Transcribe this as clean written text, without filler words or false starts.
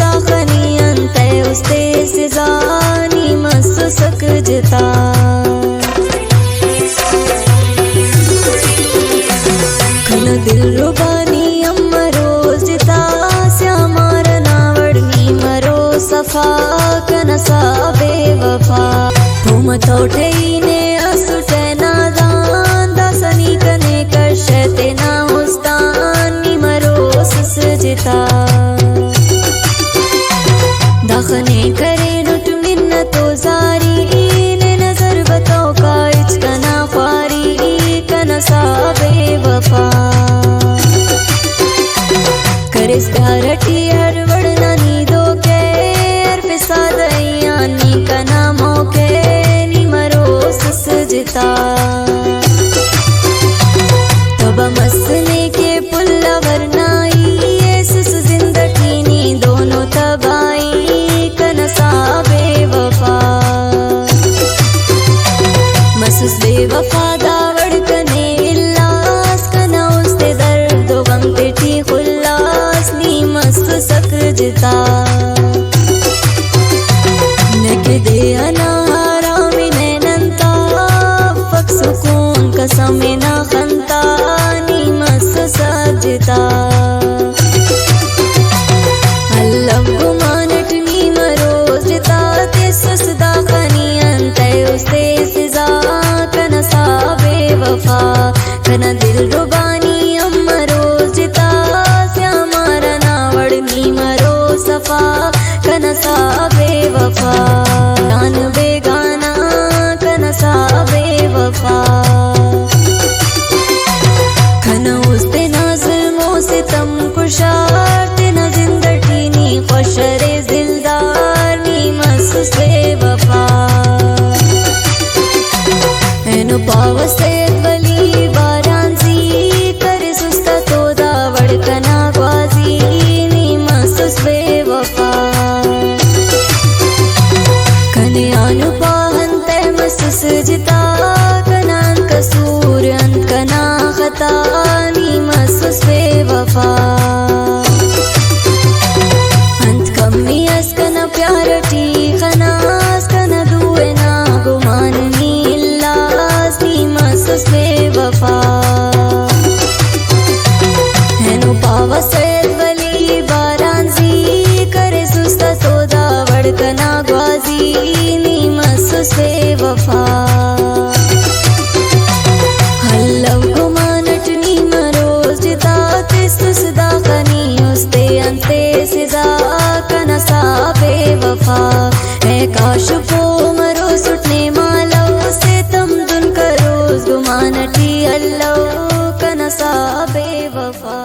दाखनी अंते उस्ते सिजानी मस्त सकजता खन दिल रुबानी अम्मा रोज जिता श्यामार नावड़नी मरो सफा कन सा बेवफा तुम थोठईने असुटे नादान दासनी कने करशते ना उस्तानी मरो ससजिता दाखने करे नुट मिन्नतो जारी ने नजर बताओ काइच कना फारी कन सा बेवफा करिस गारटी हर वड़ना नीदो के हर फिसाद यानी कना मौके नी मरो ससजिता तब मसने के पुल्ला वरनाई सस जिंदगी नी दोनों तबाई कन सा बेवफा मसुस बेवफा दावड़ कने इल्लास कना उसते दर्द गम पिटी खुल्लास नी मस्त सकजता नके दे अनारा मिने नंता फक सुकून कसमे ना खंता नी मस्त सजता अल्लाह गुमानट नी मरोज जिता ते सुसदा खनी अंते उस्ते सिजा कन सा बेवफा कन दिल रुबानी अम्मा रोज जिता श्यामारा नावड़नी मरो सफा कन सा बेवफा जान बेगाना कन सा बेवफा खन उस्ते नाज़िमों से तम कुशार तेना जिंदगी नी खुशरे जिलदार नी मस्त बेवफा एनु पावसे वली बारांजी कर सुस्ता तो दावड़ कना ग्वाजी नी मस्त बेवफा कने आनु पाहंते मस्त जिता कनान कसूर अंत कना खता नी मस्त बेवफा अंत कमी अस कना प्यार टी खनास कना दुए ना गुमान नी इल्लास नी मस्त बेवफा हेनु पावसे वली बारांजी करे सुस्ता तो दावड़ कना ग्वाजी नी मस्त बेवफा हल्लव गुमानट नी मरोज जिता ते सुसदा खनी उस्ते अंते सिजा कन सा बेवफा है काश पो मरो सुटने मालो से तुम दुन करोज गुमानटी अल्लाह कन सा बेवफा।